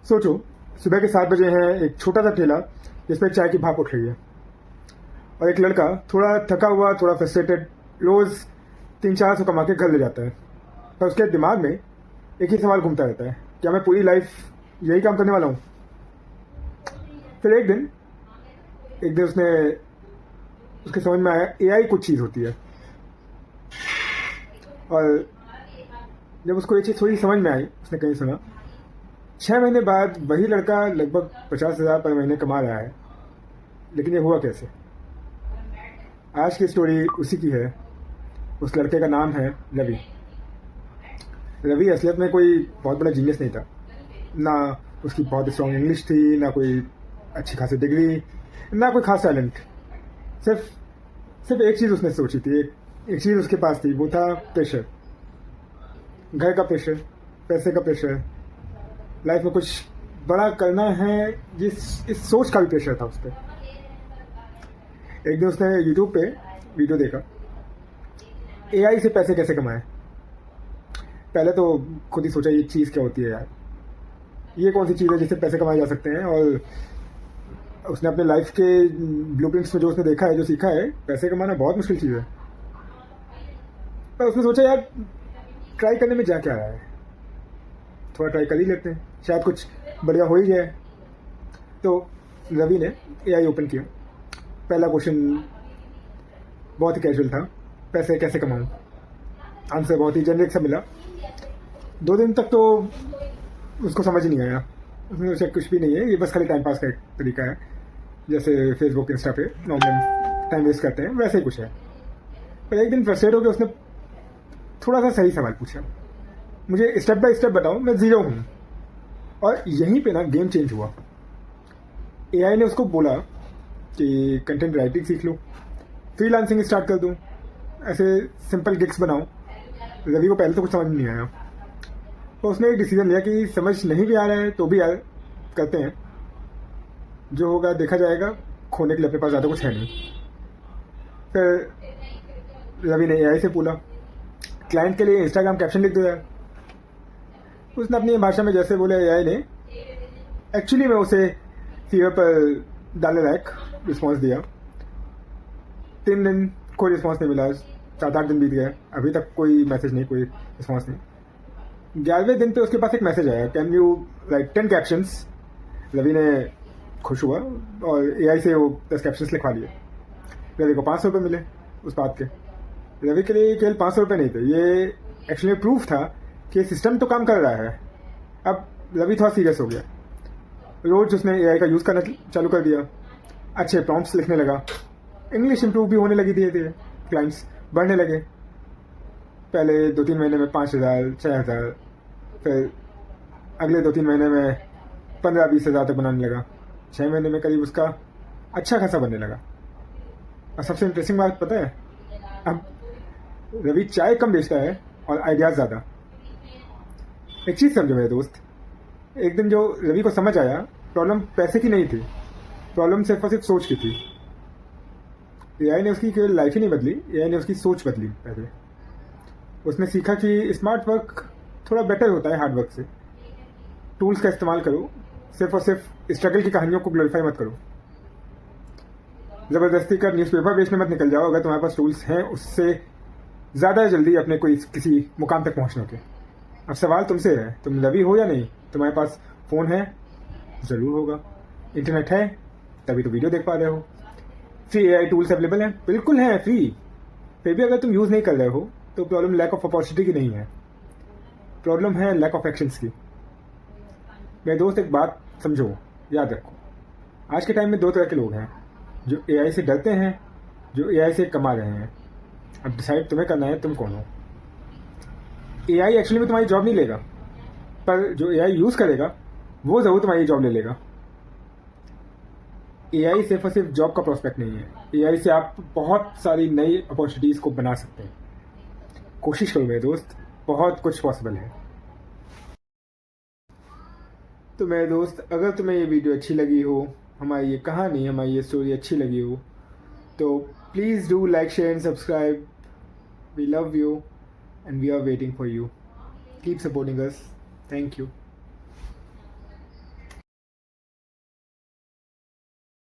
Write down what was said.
सोचो, सुबह के 7 बजे हैं, एक छोटा सा ठेला जिसमें चाय की भाप उठ रही है और एक लड़का थोड़ा थका हुआ, थोड़ा फ्रस्ट्रेटेड, रोज 300-400 कमा के घर ले जाता है। पर उसके दिमाग में एक ही सवाल घूमता रहता है, क्या मैं पूरी लाइफ यही काम करने वाला हूँ? फिर एक दिन उसके समझ में आया एआई कुछ चीज़ होती है। और जब उसको ये चीज़ थोड़ी समझ में आई, उसने कहीं सुना 6 महीने बाद वही लड़का लगभग 50,000 पर महीने कमा रहा है। लेकिन ये हुआ कैसे? आज की स्टोरी उसी की है। उस लड़के का नाम है रवि। रवि असलियत में कोई बहुत बड़ा जीनियस नहीं था, ना उसकी बहुत स्ट्रॉन्ग इंग्लिश थी, ना कोई अच्छी खासी डिग्री, ना कोई खास टैलेंट। सिर्फ एक चीज़ उसने सोची थी, एक चीज़ उसके पास थी, वो था प्रेशर। घर का प्रेशर, पैसे का प्रेशर, लाइफ में कुछ बड़ा करना है, इस सोच का भी प्रेशर था उस पर। एक दिन उसने यूट्यूब पे वीडियो देखा, एआई से पैसे कैसे कमाएं। पहले तो खुद ही सोचा ये चीज़ क्या होती है यार, ये कौन सी चीज़ है जिससे पैसे कमाए जा सकते हैं। और उसने अपने लाइफ के ब्लूप्रिंट्स में जो उसने देखा है, जो सीखा है, पैसे कमाना बहुत मुश्किल चीज़ है। पर उसने सोचा यार ट्राई करने में जा क्या रहा है, थोड़ा ट्राई कर ही लेते हैं, शायद कुछ बढ़िया हो ही जाए। तो रवि ने एआई ओपन किया। पहला क्वेश्चन बहुत ही कैजुअल था, पैसे कैसे कमाऊं। आंसर बहुत ही जेनरिक सा मिला। 2 दिन तक तो उसको समझ ही नहीं आया। उसने सोचा कुछ भी नहीं है, ये बस खाली टाइम पास का एक तरीका है, जैसे फेसबुक इंस्टा पे नॉर्मल टाइम वेस्ट करते हैं, वैसे ही कुछ है। पर एक दिन फ्रस्ट्रेट होकर उसने थोड़ा सा सही सवाल पूछा, मुझे स्टेप बाय स्टेप बताओ, मैं जीरो हूँ। और यहीं पे ना गेम चेंज हुआ। एआई ने उसको बोला कि कंटेंट राइटिंग सीख लो, फ्रीलांसिंग स्टार्ट कर दूँ, ऐसे सिंपल गिग्स बनाओ। रवि को पहले तो कुछ समझ नहीं आया, तो उसने एक डिसीजन लिया कि समझ नहीं भी आ रहा है तो भी यार करते हैं, जो होगा देखा जाएगा, खोने के लिए अपने पास ज़्यादा कुछ है नहीं। फिर रवि ने एआई से बोला, क्लाइंट के लिए इंस्टाग्राम कैप्शन लिख दो यार। उसने अपनी भाषा में जैसे बोला, एआई ने एक्चुअली में उसे फीवर पर डालने लायक रिस्पॉन्स दिया। 3 दिन कोई रिस्पॉन्स नहीं मिला, 7-8 दिन बीत गए, अभी तक कोई मैसेज नहीं, कोई रिस्पॉन्स नहीं। 11वें दिन पे उसके पास एक मैसेज आया, can you write 10 captions. Ravi ने खुश हुआ और एआई से वो 10 कैप्शंस लिखवा लिए। रवि को 500 रुपये मिले उस बात के। रवि के लिए केवल 500 रुपये नहीं थे, ये एक्चुअली प्रूफ था कि सिस्टम तो काम कर रहा है। अब रवि थोड़ा सीरियस हो गया। रोज उसने एआई का यूज़ करना चालू कर दिया, अच्छे प्रॉम्प्ट्स लिखने लगा, इंग्लिश इंप्रूव भी होने लगी धीरे धीरे, क्लाइंट्स बढ़ने लगे। पहले 2-3 महीने में 5,000, 6,000, फिर अगले 2-3 महीने में 15-20 हज़ार तक बनाने लगा। 6 महीने में करीब उसका अच्छा खासा बनने लगा। और सबसे इंटरेस्टिंग बात पता है, अब रवि चाय कम बेचता है और आइडियाज़ ज़्यादा। एक चीज़ समझो मेरे दोस्त, एक दिन जो रवि को समझ आया, प्रॉब्लम पैसे की नहीं थी, प्रॉब्लम सिर्फ और सिर्फ सोच की थी। एआई ने उसकी केवल लाइफ ही नहीं बदली, एआई ने उसकी सोच बदली। पहले उसने सीखा कि स्मार्ट वर्क थोड़ा बेटर होता है हार्ड वर्क से। टूल्स का इस्तेमाल करो, सिर्फ और सिर्फ स्ट्रगल की कहानियों को ग्लोरीफाई मत करो। ज़बरदस्ती कर न्यूज़पेपर बेचने मत निकल जाओ। अगर तुम्हारे पास टूल्स हैं, उससे ज़्यादा जल्दी अपने कोई किसी मुकाम तक पहुंचने के। अब सवाल तुमसे है, तुम रवि हो या नहीं? तुम्हारे पास फ़ोन है? ज़रूर होगा। इंटरनेट है? तभी तो वीडियो देख पा रहे हो। फ्री एआई टूल्स अवेलेबल हैं? बिल्कुल हैं, फ्री। फिर भी अगर तुम यूज़ नहीं कर रहे हो तो प्रॉब्लम लैक ऑफ अपॉर्चुनिटी की नहीं है, प्रॉब्लम है लैक ऑफ एक्शंस की। मेरे दोस्त एक बात समझो, याद रखो, आज के टाइम में 2 तरह के लोग हैं, जो एआई से डरते हैं, जो एआई से कमा रहे हैं। अब डिसाइड तुम्हें करना है तुम कौन हो। एआई एक्चुअली में तुम्हारी जॉब नहीं लेगा, पर जो एआई यूज़ करेगा वो ज़रूर तुम्हारी जॉब ले लेगा। एआई सिर्फ और सिर्फ जॉब का प्रोस्पेक्ट नहीं है, एआई से आप बहुत सारी नई अपॉर्चुनिटीज़ को बना सकते हैं। कोशिश करो मेरे दोस्त, बहुत कुछ पॉसिबल है। तो मेरे दोस्त, अगर तुम्हें ये वीडियो अच्छी लगी हो, हमारी ये कहानी, हमारी ये स्टोरी अच्छी लगी हो, तो please do like, share and subscribe. We love you and we are waiting for you. Keep supporting us. Thank you.